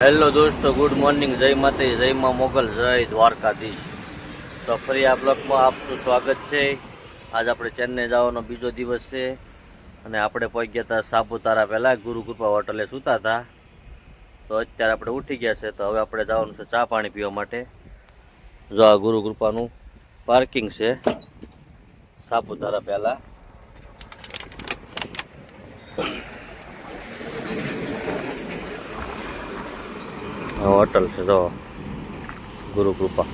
Hello દોસ્તો, good morning, જય માતાજી, જય માં મોગલ, જય દ્વારકાધીશ. તો ફરી આ બ્લોગમાં આપનું સ્વાગત છે. આજ આપણે ચેન્નઈ જવાનો બીજો દિવસ છે અને આપણે પહોંચી ગયા હતા સાપુતારા. પહેલાં ગુરુકૃપા હોટલે સૂતા હતા, તો અત્યારે આપણે ઉઠી ગયા છે. તો હવે આપણે જવાનું છે ચા પાણી પીવા માટે. જો આ ગુરુકૃપાનું પાર્કિંગ છે સાપુતારા. પહેલાં હોટલ છે જો ગુરુકૃપા.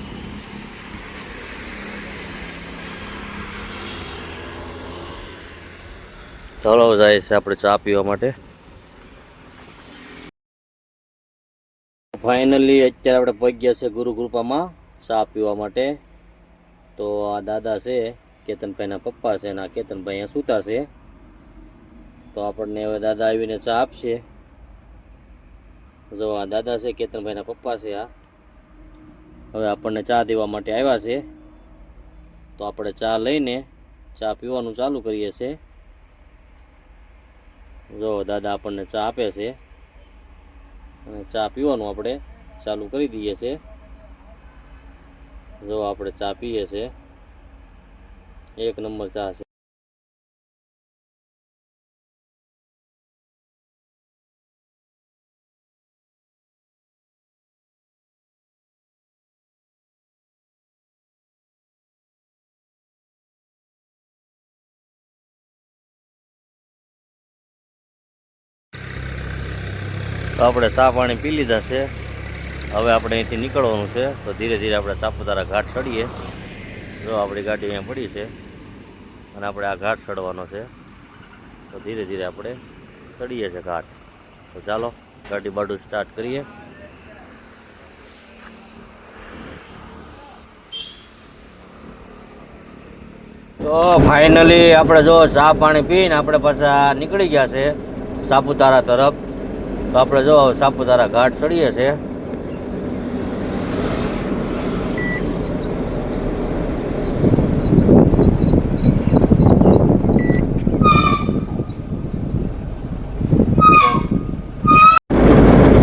ચાલો જાય છે આપણે ચા પીવા માટે. ફાઇનલી અત્યારે આપણે પહોંચી ગયા છે ગુરુકૃપામાં ચા પીવા માટે. તો આ દાદા છે, કેતનભાઈના પપ્પા છે, અને આ કેતનભાઈ અહીંયા સૂતા છે. તો આપણને હવે દાદા આવીને ચા આપશે. જો આ દાદા છે, કેતનભાઈના પપ્પા છે. આ હવે આપણને ચા દેવા માટે આવ્યા છે. તો આપણે ચા લઈને ચા પીવાનું ચાલુ કરીએ છીએ. જો દાદા આપણને ચા આપે છે અને ચા પીવાનું આપણે ચાલુ કરી દઈએ છીએ. જો આપણે ચા પીએ છીએ, એક નંબર ચા છે. તો આપણે ચા પાણી પી લીધા છે. હવે આપણે અહીંથી નીકળવાનું છે. તો ધીરે ધીરે આપણે સાપુતારા ઘાટ ચડીએ. જો આપણી ગાડી અહીંયા પડી છે અને આપણે આ ઘાટ ચડવાનો છે. તો ધીરે ધીરે આપણે ચડીએ છીએ ઘાટ. તો ચાલો ગાડી બાડું સ્ટાર્ટ કરીએ. તો ફાઇનલી આપણે જો ચા પાણી પીને આપણે પાછા નીકળી ગયા છે સાપુતારા તરફ. તો આપણે જો સાપુતારા ઘાટ ચડીએ છીએ.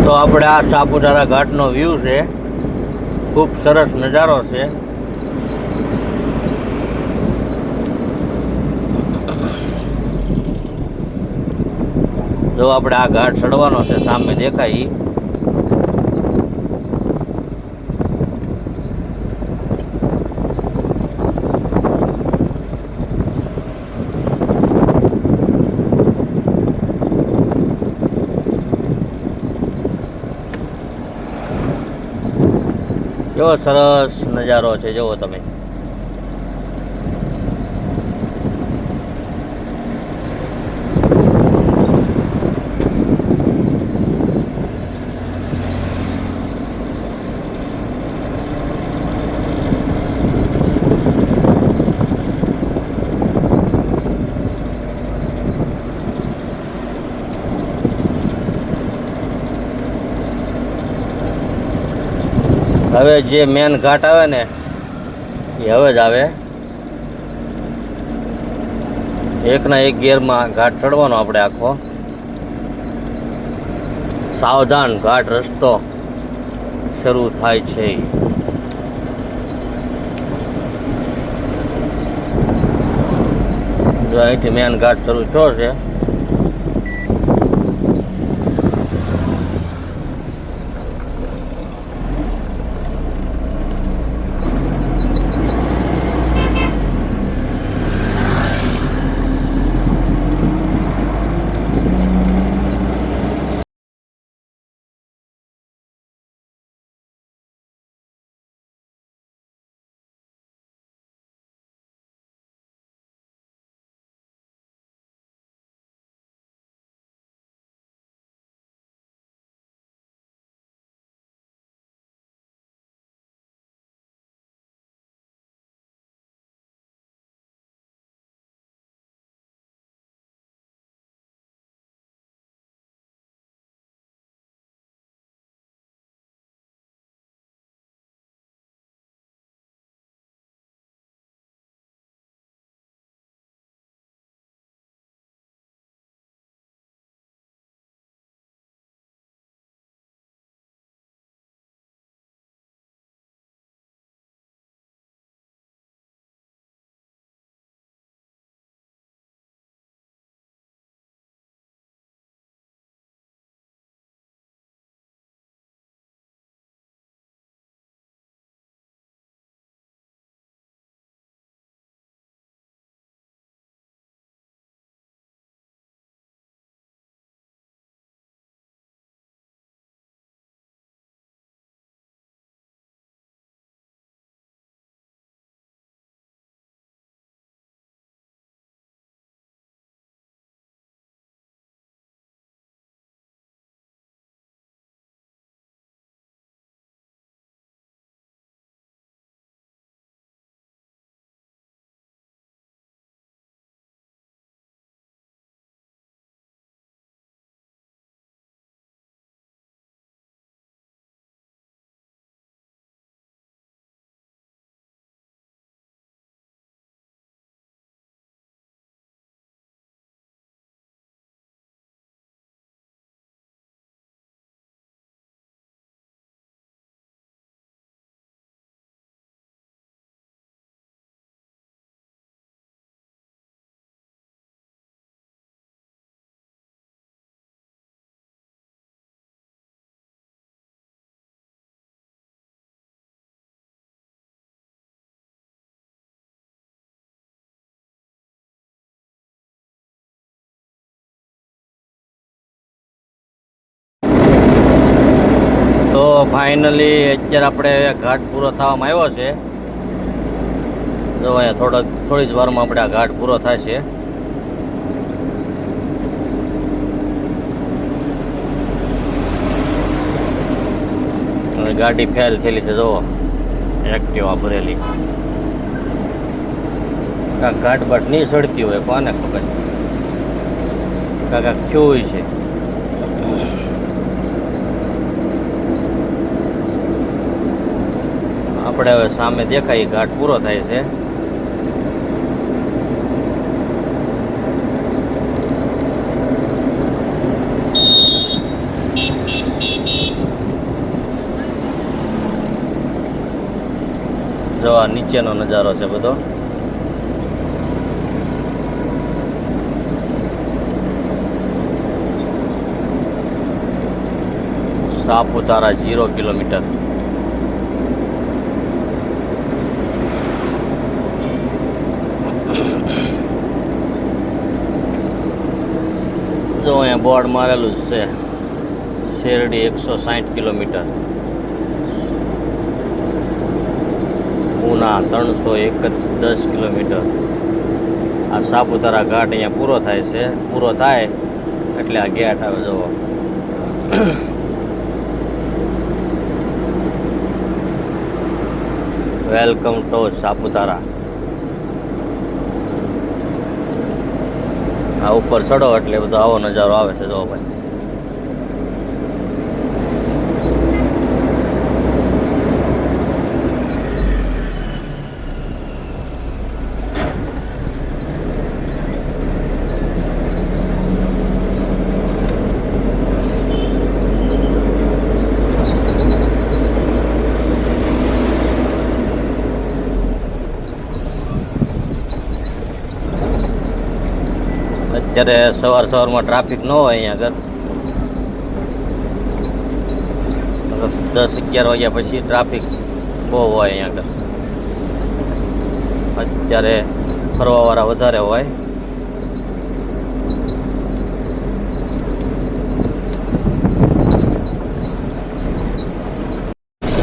તો આપણે આ સાપુતારા ઘાટનો વ્યૂ છે, ખૂબ સરસ નજારો છે. જો આપણે આ ઘાટ ચડવાનો છે, સામે દેખાય. કેવો સરસ નજારો છે, જુઓ તમે. હવે જે મેન ઘાટ આવે ને એ હવે જ આવે. એકના એક ગિયરમાં ઘાટ ચડવાનો આપણે આખો. સાવધાન, ઘાટ રસ્તો શરૂ થાય છે. જો અહીંથી મેન ઘાટ શરૂ થયો છે. ફાઇનલી અત્યારે આપણે ઘાટ પૂરો થવામાં આવ્યો છે. જો અહીંયા થોડી જ વારમાં આપણે આ ઘાટ પૂરો થશે. ગાડી ફેલ થયેલી છે. જો એક્ટિવા ભરેલી. કાંક ઘાટ બાટ નહીં સડતી હોય, કોને ખબર. કાંક થયું છે. આપણે હવે સામે દેખાય ઘાટ પૂરો થાય છે. જો આ નીચેનો નજારો છે બધો. સાપુતારા 0 કિલોમીટર. જો અહીંયા બોર્ડ મારેલું જ છે, શેરડી 160 કિલોમીટર, પૂના 310 કિલોમીટર. આ સાપુતારા ઘાટ અહીંયા પૂરો થાય છે. પૂરો થાય એટલે આ ગેટ આવે. જુઓ વેલકમ ટુ સાપુતારા. આ ઉપર ચડો એટલે બધો આવો નજારો આવે છે. જો ભાઈ, અત્યારે સવારમાં ટ્રાફિક ન હોય અહીંયા આગળ. 10-11 વાગ્યા પછી ટ્રાફિક બહુ હોય અહીંયા આગળ. અત્યારે ફરવાવાળા વધારે હોય.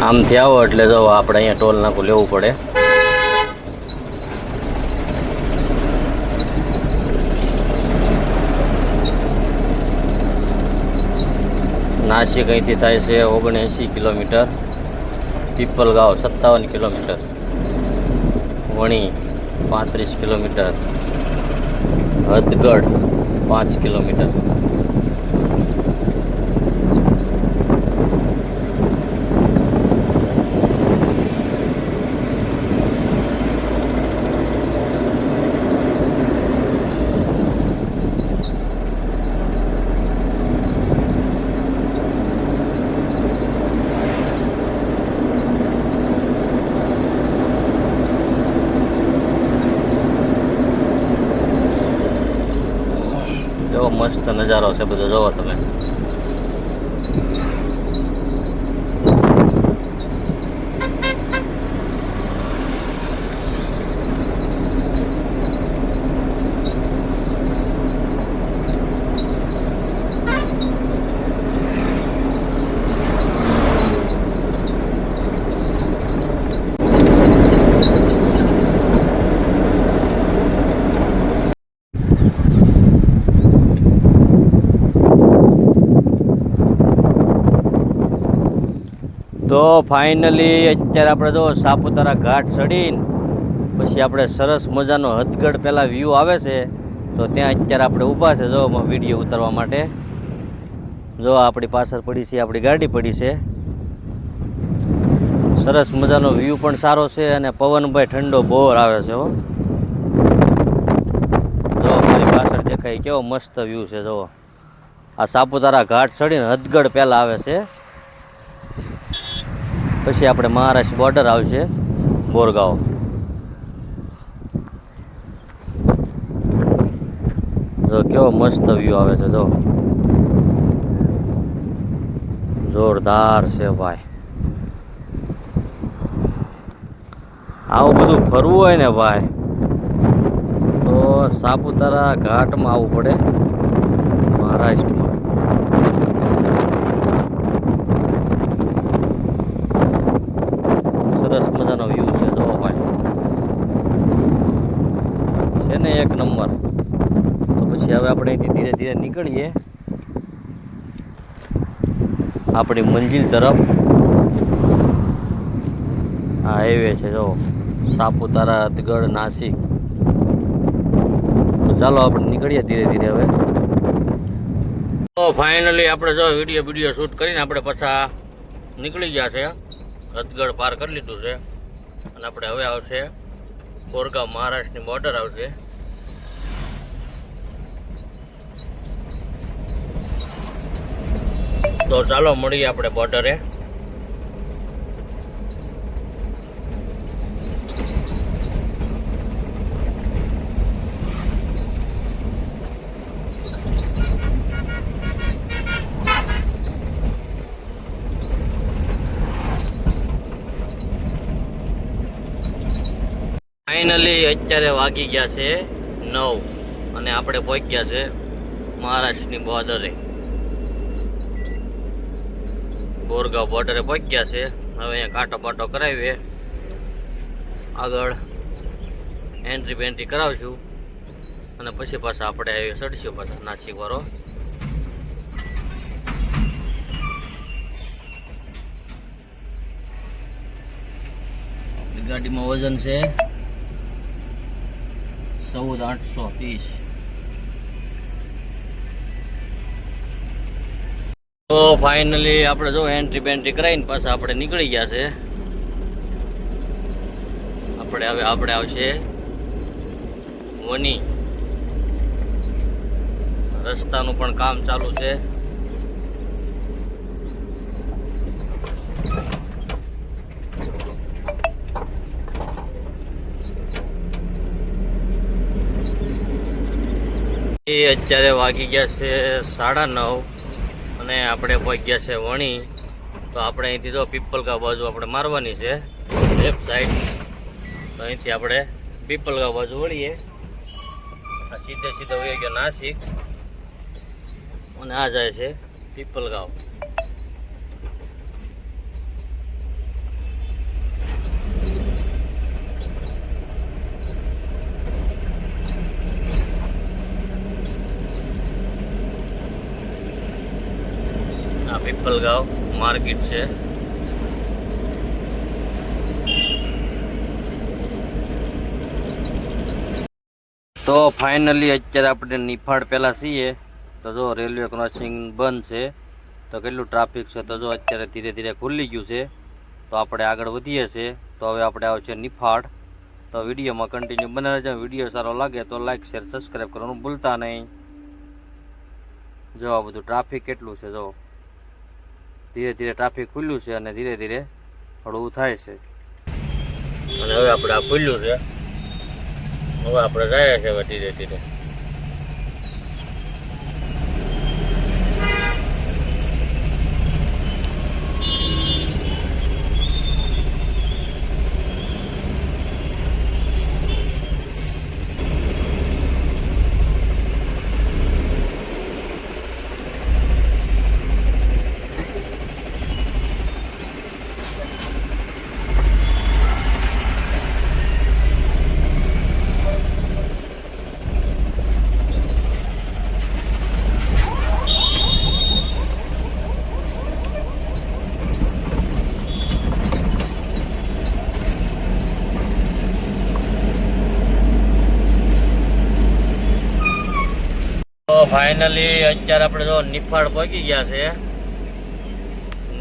આમથી આવો એટલે જો આપણે અહીંયા ટોલ નાકું લેવું પડે. નાસિક અહીંથી થાય છે 79 કિલોમીટર, પીપલગાંવ 57 કિલોમીટર, વણી 35 કિલોમીટર, હદગઢ 5 કિલોમીટર. મસ્ત નજારો છે બધો. જોવો તમે. તો ફાઇનલી અત્યારે આપણે જો સાપુતારા ઘાટ ચડીને પછી આપણે સરસ મજાનો હદગઢ પહેલાં વ્યૂ આવે છે, તો ત્યાં અત્યારે આપણે ઊભા છે. જો વિડીયો ઉતારવા માટે. જો આપણી પાછળ પડી છે આપણી ગાડી પડી છે. સરસ મજાનો વ્યૂ પણ સારો છે અને પવન ભાઈ ઠંડો બોર આવે છે. હો જો અમારી પાછળ દેખાય કેવો મસ્ત વ્યૂ છે. જો આ સાપુતારા ઘાટ ચડીને હદગઢ પહેલાં આવે છે, પછી આપણે મહારાષ્ટ્ર બોર્ડર આવશે બોરગાંવ. જો કેવો મસ્ત વ્યૂ આવે છે. જો જોરદાર છે ભાઈ. આવું બધું ફરવું હોય ને ભાઈ તો સાપુતારા ઘાટમાં આવવું પડે, મહારાષ્ટ્રમાં. આપણે અહીંથી ધીરે ધીરે નીકળીએ આપણી મંજિલ તરફ. આ હાઈવે છે જો, સાપુતારા, હથગઢ, નાસિક. તો ચાલો આપણે નીકળીએ ધીરે ધીરે હવે. તો ફાઇનલી આપણે જો વિડીયો શૂટ કરીને આપણે પાછા નીકળી ગયા છે. હથગઢ પાર કરી લીધું છે અને આપણે હવે આવશે કોરગામ, મહારાષ્ટ્રની બોર્ડર આવશે. તો ચાલો મળીએ આપણે બોર્ડરે. ફાઇનલી અત્યારે વાગી ગયા છે 9 અને આપણે પહોંચ્યા છે મહારાષ્ટ્રની બોર્ડરે. બોરગાંવ બોર્ડરે પહોંચ્યા છે. હવે અહીંયા કાંટો બાટો કરાવીએ, આગળ એન્ટ્રી બેન્ટ્રી કરાવશું અને પછી પાછા આપણે આવી ચડશું પાછા નાસિક વાળો. ગાડીમાં વજન છે 14,830. તો ફાઇનલી આપણે જો એન્ટ્રી બેન્ટ્રી કરાવીને પાછા આપણે નીકળી ગયા છે. આપણે આવશે વની. રસ્તાનું પણ કામ ચાલુ છે. અત્યારે વાગી ગયા છે 9:30 અને આપણે પહોંચ્યા છે વણી. તો આપણે અહીંથી જો પીપલગાંવ બાજુ આપણે મારવાની છે લેફ્ટ સાઈડ. તો અહીંથી આપણે પીપલગાંવ બાજુ વળીએ. આ સીધે વહી ગયો નાસિક અને આ જાય છે પીપલગાંવ. પીપલગાંવ માર્કેટ છે. તો ફાઇનલી અત્યારે આપણે નિફાડ પહેલાં છીએ. તો જો રેલવે ક્રોસિંગ બંધ છે, તો કેટલું ટ્રાફિક છે. તો જો અત્યારે ધીરે ધીરે ખુલ્લી ગયું છે. તો આપણે આગળ વધીએ છીએ. તો હવે આપણે આવશે નિફાડ. તો વિડીયોમાં કન્ટિન્યુ બને રહેજો. વિડીયો સારો લાગે તો લાઈક શેર સબસ્ક્રાઈબ કરવાનું ભૂલતા નહીં. જો આ બધું ટ્રાફિક કેટલું છે. જો ધીરે ધીરે ટ્રાફિક ખુલ્લું છે અને ધીરે ધીરે હળવું થાય છે. અને હવે આપણે આ ખુલ્લું છે. હવે આપણે જાય છે હવે ધીરે ધીરે. ફાઇનલી અત્યારે આપણે જો નિફાડ પહોંચી ગયા છે.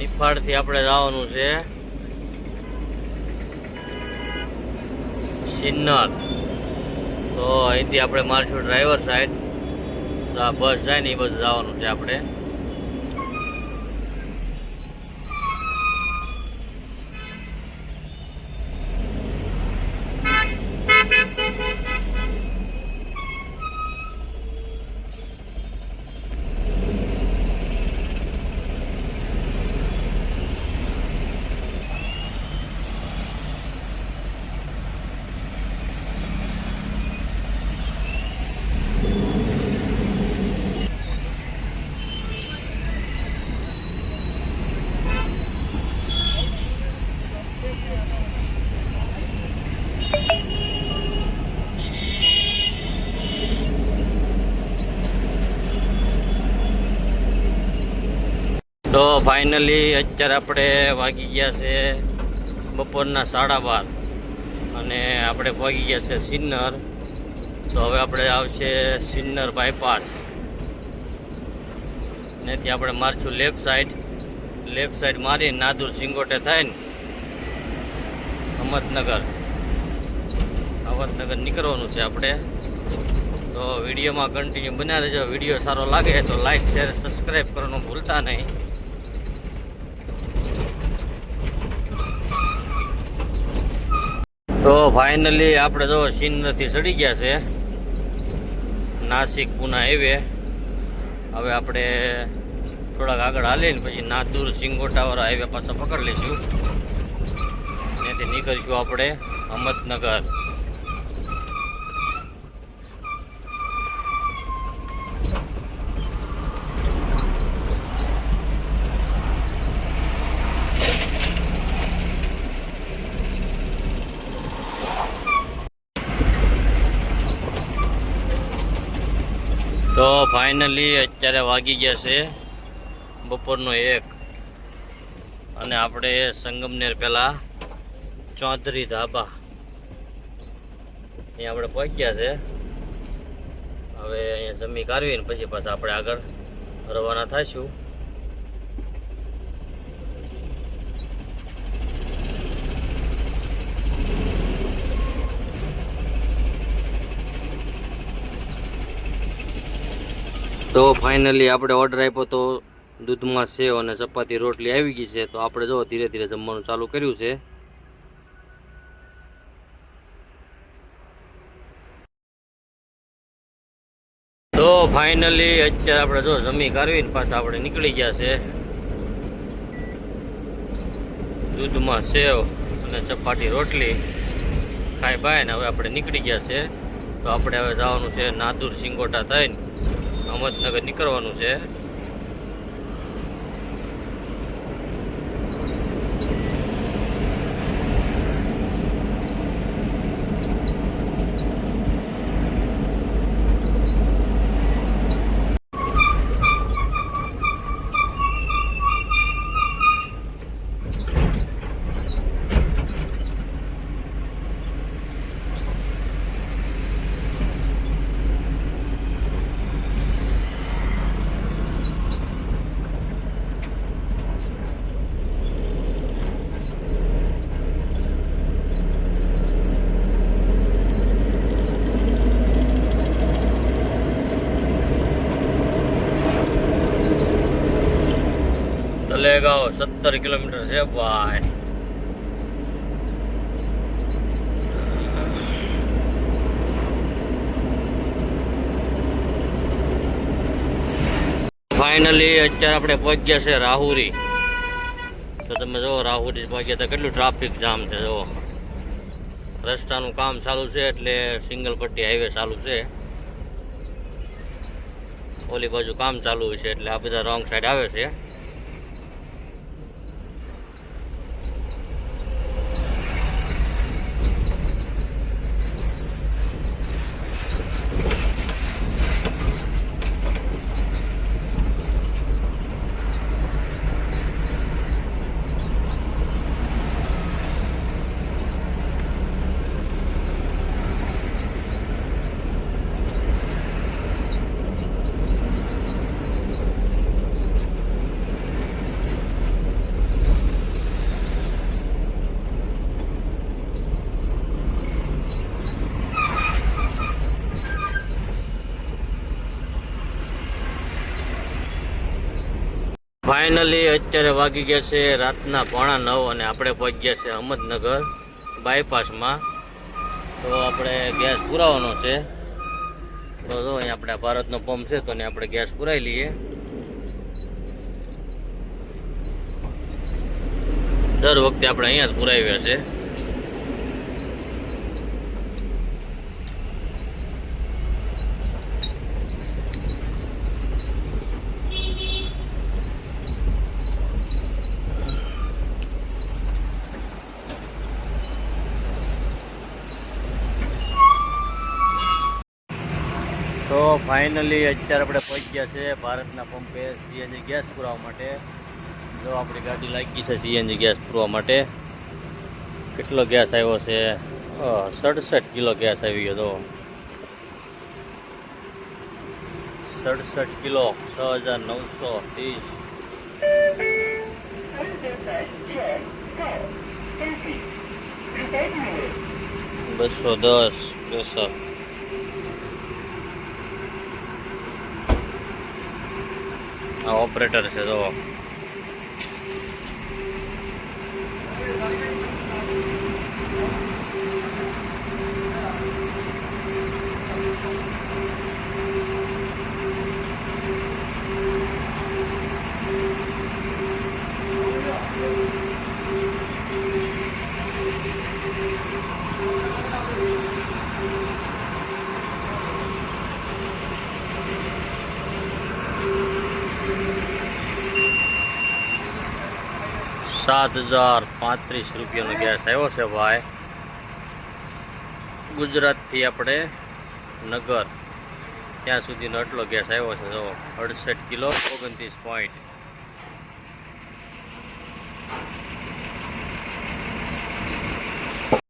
નિફાડથી આપણે જવાનું છે સિન્નર. તો અહીંથી આપણે મારશું ડ્રાઈવર સાઈડ. તો આ બસ જાય ને એ બધું જવાનું છે આપણે. તો ફાઇનલી અત્યારે આપણે વાગી ગયા છે બપોરના 12:30 અને આપણે પહોંચી ગયા છે સિન્નર. તો હવે આપણે આવશે સિન્નર બાયપાસ ને ત્યાં આપણે મારશું લેફ્ટ સાઈડ મારી નાદુર સિંગોટે થાય ને અહમદનગર નીકળવાનું છે આપણે. તો વિડીયોમાં કન્ટિન્યુ બન્યા રહેજો. વિડીયો સારો લાગે તો લાઈક શેર સબસ્ક્રાઈબ કરવાનું ભૂલતા નહીં. તો ફાઇનલી આપણે જો સિન્નરથી ચડી ગયા છે નાસિક પુના હાઈવે. હવે આપણે થોડાક આગળ હાલીને પછી નાદુર સિંગોટાવાળા હાઈવે પાછા પકડી લઈશું. ત્યાંથી નીકળીશું આપણે અહમદનગર. તો ફાઇનલી અત્યારે વાગી ગયા છે બપોરનો 1 અને આપણે સંગમનેર પહેલાં ચૌધરી ધાબા અહીંયા આપણે પહોંચી ગયા છે. હવે અહીંયા જમી કાઢવીને પછી પાછા આપણે આગળ રવાના થઈશું. તો ફાઇનલી આપણે ઓર્ડર આપ્યો તો દૂધમાં સેવ અને ચપાતી રોટલી આવી ગઈ છે. તો આપણે જો ધીરે ધીરે જમવાનું ચાલુ કર્યું છે. તો ફાઇનલી અત્યારે આપણે જો જમી કાઢવીને પાછા આપણે નીકળી ગયા છે. દૂધમાં સેવ અને ચપાટી રોટલી ખાઈ બાય ને હવે આપણે નીકળી ગયા છે. તો આપણે હવે જવાનું છે નાદુર સિંગોટા થઈને અહમદનગર નીકળવાનું છે. તલેગાંવ 17 કિલોમીટર છે ભાઈ. ફાઇનલી અત્યારે આપણે પહોંચી ગયા છે રાહુરી. તો તમે જો રાહુરી પહોંચ્યા તો કેટલું ટ્રાફિક જામ છે. જો રસ્તાનું કામ ચાલુ છે એટલે સિંગલ પટ્ટી હાઈવે ચાલુ છે. ઓલી બાજુ કામ ચાલુ છે એટલે આ બધા રોંગ સાઈડ આવે છે. ફાઇનલી અત્યારે વાગી ગયા છે રાતના 9:15 અને આપણે પહોંચી ગયા છે અહમદનગર બાયપાસમાં. તો આપણે ગેસ પુરાવાનો છે. તો જો અહીંયા આપણે ભારતનો પંપ છે તો આપણે ગેસ પુરાવી લઈએ. દર વખતે આપણે અહીંયા જ પુરાવ્યા છે. તો ફાઇનલી અત્યારે આપણે પહોંચી ગયા છે ભારતના પંપે સીએનજી ગેસ પુરાવવા માટે. જો આપણી ગાડી લાગી છે સીએનજી ગેસ પૂરવા માટે. કેટલો ગેસ આવ્યો છે? 67 કિલો ગેસ આવી ગયો. તો 67 કિલો 6930. 210 પ્રેશર. આ ઓપરેટર છે જો. ₹7,035 ગેસ આવ્યો છે ભાઈ. ગુજરાતથી આપણે નગર ત્યાં સુધીનો આટલો ગેસ આવ્યો છે. જો 68 કિલો 29 પોઈન્ટ.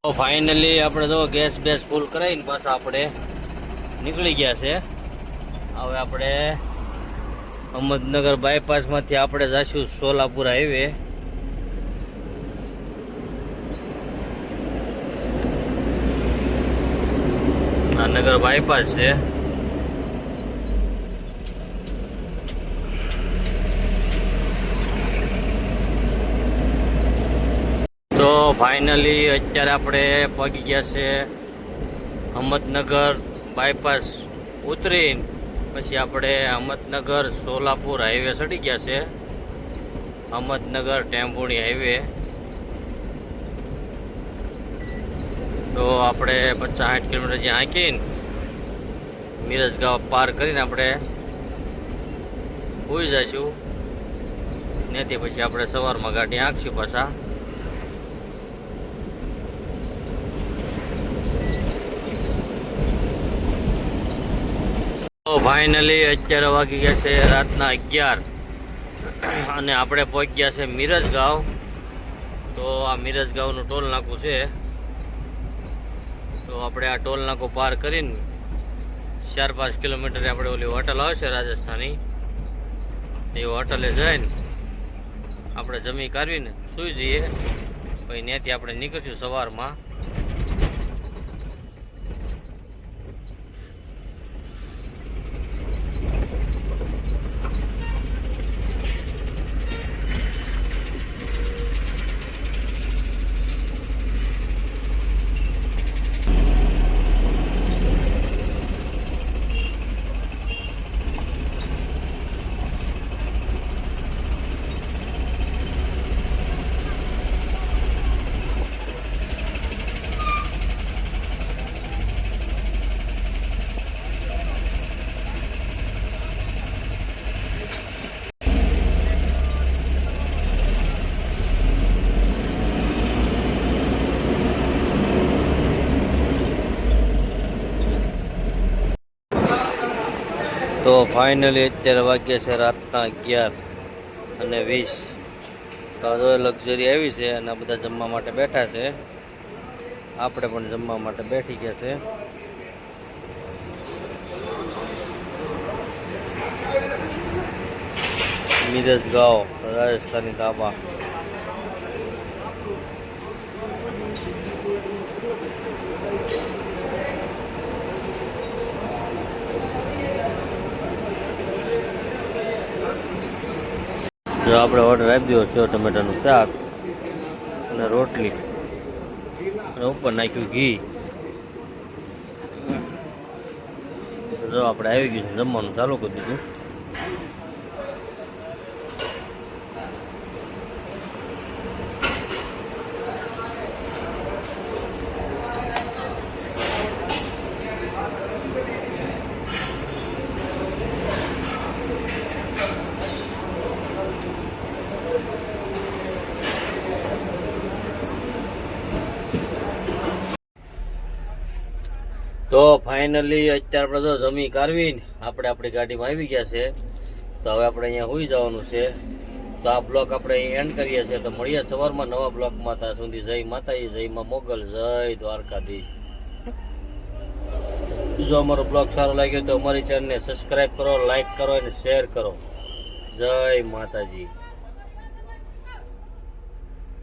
તો ફાઇનલી આપણે જો ગેસ બેસ ફૂલ કરાવીને પાછા આપણે નીકળી ગયા છે. હવે આપણે અહમદનગર બાયપાસમાંથી આપણે જઈશું સોલાપુર હાઈવે. આ નગર બાયપાસ છે. તો ફાઇનલી અત્યારે આપણે પહોંચી ગયા છે અહમદનગર બાયપાસ ઉતરીને પછી આપણે અહમદનગર સોલાપુર હાઈવે ચડી ગયા છે. અહમદનગર ટેમ્પોણી હાઈવે. તો આપણે 50-60 કિલોમીટર જ્યાં હાંકીને મિરજ ગામ પાર કરીને આપણે હોઈ જઈશું. ત્યાંથી પછી આપણે સવારમાં ગાડી હાંકશું પાછા. તો ફાઇનલી અત્યારે વાગી ગયા છે રાતના 11 અને આપણે પહોંચી ગયા છે મિરજ ગામ. તો આ મિરજ ગામનું ટોલ નાકું છે. તો આપણે આ ટોલ નાકો પાર કરીને 4-5 કિલોમીટર આપણે ઓલી હોટલ આવશે રાજસ્થાની, એ હોટલે જઈને આપણે જમી કાઢવીને સૂઈ જઈએ. પછી ત્યાંથી આપણે નીકળશું સવારમાં. તો ફાઇનલી અત્યારે વાગ્યા છે રાતના 11:20. તો લક્ઝરી આવી છે અને બધા જમવા માટે બેઠા છે. આપણે પણ જમવા માટે બેઠી ગયા છે. મિરજ ગાંવ રાજસ્થાની ધાબા. જો આપણે ઓર્ડર આપી દીધો સેવ ટમેટાનું શાક અને રોટલી અને ઉપર નાખ્યું ઘી. જો આપણે આવી ગયું જમવાનું ચાલુ કરી દીધું. તો ફાઇનલી અત્યારે આપણે તો જમી કાઢવીને આપણે આપણી ગાડીમાં આવી ગયા છે. તો હવે આપણે અહીંયા હોઈ જવાનું છે. તો આ બ્લોગ આપણે અહીં એન્ડ કરીએ છીએ. તો મળીએ સવારમાં નવા બ્લોગમાં. ત્યાં સુધી જય માતાજી, જય માં મોગલ, જય દ્વારકાધીશ. જો અમારો બ્લોગ સારો લાગ્યો તો અમારી ચેનલને સબસ્ક્રાઈબ કરો, લાઈક કરો અને શેર કરો. જય માતાજી.